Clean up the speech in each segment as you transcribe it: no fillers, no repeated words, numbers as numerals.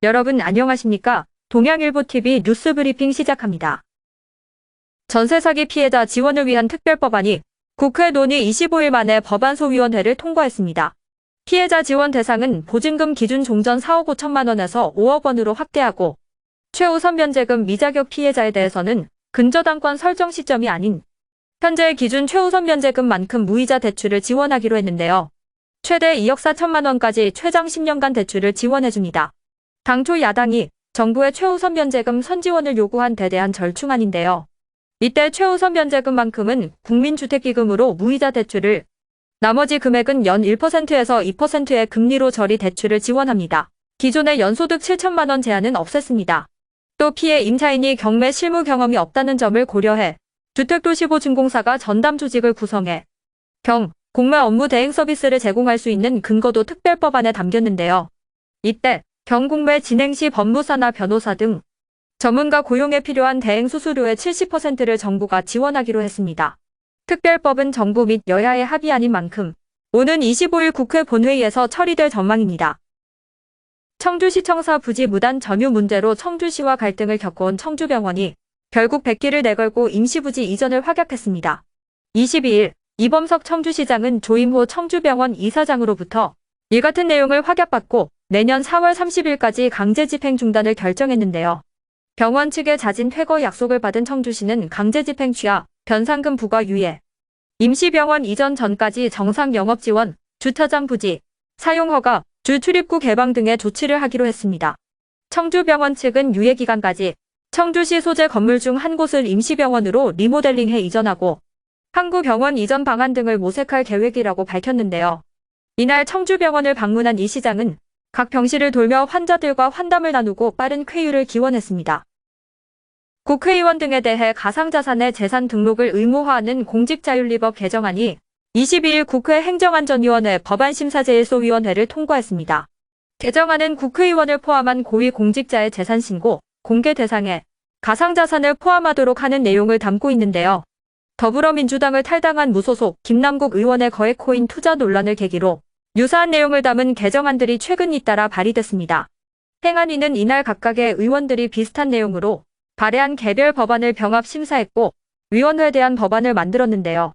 여러분 안녕하십니까? 동양일보TV 뉴스 브리핑 시작합니다. 전세 사기 피해자 지원을 위한 특별법안이 국회 논의 25일 만에 법안소위원회를 통과했습니다. 피해자 지원 대상은 보증금 기준 종전 4억 5천만 원에서 5억 원으로 확대하고 최우선 면제금 미자격 피해자에 대해서는 근저당권 설정 시점이 아닌 현재 기준 최우선 면제금만큼 무이자 대출을 지원하기로 했는데요. 최대 2억 4천만 원까지 최장 10년간 대출을 지원해줍니다. 당초 야당이 정부의 최우선 면제금 선지원을 요구한 데 대한 절충안인데요. 이때 최우선 면제금만큼은 국민주택기금으로 무이자 대출을, 나머지 금액은 연 1%에서 2%의 금리로 저리 대출을 지원합니다. 기존의 연소득 7천만 원 제한은 없앴습니다. 또 피해 임차인이 경매 실무 경험이 없다는 점을 고려해 주택도시보증공사가 전담 조직을 구성해 공매 업무 대행 서비스를 제공할 수 있는 근거도 특별법안에 담겼는데요. 이때 경공매 진행 시 법무사나 변호사 등 전문가 고용에 필요한 대행 수수료의 70%를 정부가 지원하기로 했습니다. 특별법은 정부 및 여야의 합의안인 만큼 오는 25일 국회 본회의에서 처리될 전망입니다. 청주시청사 부지 무단 점유 문제로 청주시와 갈등을 겪어온 청주병원이 결국 백기를 내걸고 임시부지 이전을 확약했습니다. 22일 이범석 청주시장은 조임호 청주병원 이사장으로부터 이 같은 내용을 확약받고 내년 4월 30일까지 강제 집행 중단을 결정했는데요. 병원 측의 자진 퇴거 약속을 받은 청주시는 강제 집행 취하, 변상금 부과 유예, 임시병원 이전 전까지 정상 영업 지원, 주차장 부지, 사용 허가, 주 출입구 개방 등의 조치를 하기로 했습니다. 청주병원 측은 유예 기간까지 청주시 소재 건물 중 한 곳을 임시병원으로 리모델링해 이전하고 항구 병원 이전 방안 등을 모색할 계획이라고 밝혔는데요. 이날 청주병원을 방문한 이 시장은 각 병실을 돌며 환자들과 환담을 나누고 빠른 쾌유를 기원했습니다. 국회의원 등에 대해 가상자산의 재산 등록을 의무화하는 공직자윤리법 개정안이 22일 국회 행정안전위원회 법안심사제일소위원회를 통과했습니다. 개정안은 국회의원을 포함한 고위공직자의 재산신고, 공개 대상에 가상자산을 포함하도록 하는 내용을 담고 있는데요. 더불어민주당을 탈당한 무소속 김남국 의원의 거액코인 투자 논란을 계기로 유사한 내용을 담은 개정안들이 최근 잇따라 발의됐습니다. 행안위는 이날 각각의 의원들이 비슷한 내용으로 발의한 개별 법안을 병합 심사했고 위원회에 대한 법안을 만들었는데요.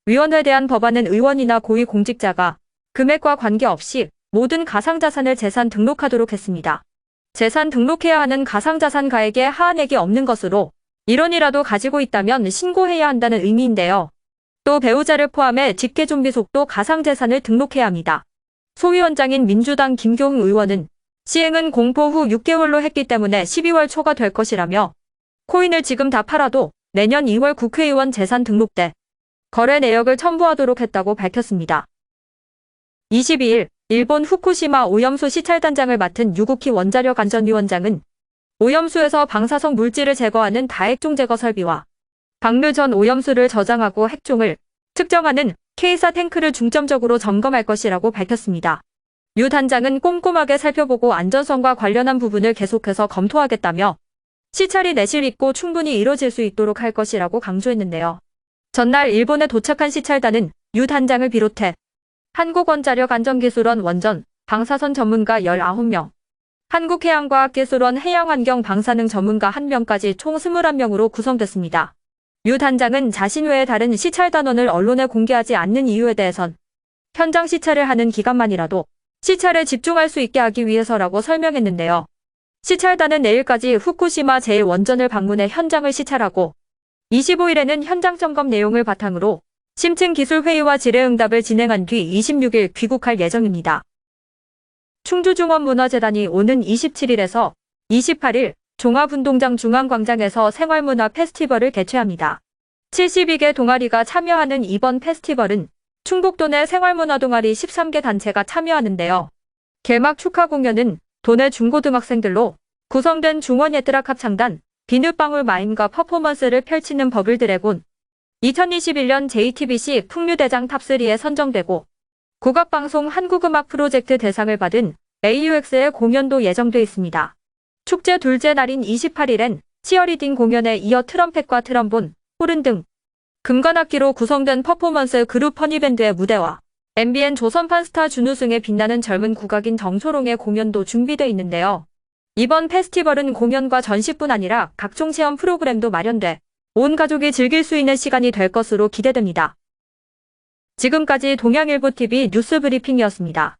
위원회에 대한 법안은 의원이나 고위공직자가 금액과 관계없이 모든 가상자산을 재산 등록하도록 했습니다. 재산 등록해야 하는 가상자산 가액에 하한액이 없는 것으로 1원이라도 가지고 있다면 신고해야 한다는 의미인데요. 또 배우자를 포함해 직계존비속도 가상재산을 등록해야 합니다. 소위원장인 민주당 김교흥 의원은 시행은 공포 후 6개월로 했기 때문에 12월 초가 될 것이라며 코인을 지금 다 팔아도 내년 2월 국회의원 재산 등록 때 거래 내역을 첨부하도록 했다고 밝혔습니다. 22일 일본 후쿠시마 오염수 시찰단장을 맡은 유국희 원자력안전위원장은 오염수에서 방사성 물질을 제거하는 다핵종 제거 설비와 방류 전 오염수를 저장하고 핵종을 측정하는 K사 탱크를 중점적으로 점검할 것이라고 밝혔습니다. 유 단장은 꼼꼼하게 살펴보고 안전성과 관련한 부분을 계속해서 검토하겠다며 시찰이 내실 있고 충분히 이뤄질 수 있도록 할 것이라고 강조했는데요. 전날 일본에 도착한 시찰단은 유 단장을 비롯해 한국원자력안전기술원 원전, 방사선 전문가 19명, 한국해양과학기술원 해양환경 방사능 전문가 1명까지 총 21명으로 구성됐습니다. 유 단장은 자신 외에 다른 시찰단원을 언론에 공개하지 않는 이유에 대해선 현장 시찰을 하는 기간만이라도 시찰에 집중할 수 있게 하기 위해서라고 설명했는데요. 시찰단은 내일까지 후쿠시마 제1원전을 방문해 현장을 시찰하고 25일에는 현장 점검 내용을 바탕으로 심층 기술회의와 질의응답을 진행한 뒤 26일 귀국할 예정입니다. 충주중원문화재단이 오는 27일에서 28일 종합운동장 중앙광장에서 생활문화 페스티벌을 개최합니다. 72개 동아리가 참여하는 이번 페스티벌은 충북도 내 생활문화 동아리 13개 단체가 참여하는데요. 개막 축하 공연은 도내 중고등학생들로 구성된 중원예트락 합창단, 비눗방울 마임과 퍼포먼스를 펼치는 버블드래곤, 2021년 JTBC 풍류대장 탑3에 선정되고 국악방송 한국음악 프로젝트 대상을 받은 AUX의 공연도 예정돼 있습니다. 축제 둘째 날인 28일엔 치어리딩 공연에 이어 트럼펫과 트럼본, 호른 등 금관악기로 구성된 퍼포먼스 그룹 허니밴드의 무대와 MBN 조선판 스타 준우승에 빛나는 젊은 국악인 정초롱의 공연도 준비돼 있는데요. 이번 페스티벌은 공연과 전시뿐 아니라 각종 체험 프로그램도 마련돼 온 가족이 즐길 수 있는 시간이 될 것으로 기대됩니다. 지금까지 동양일보TV 뉴스 브리핑이었습니다.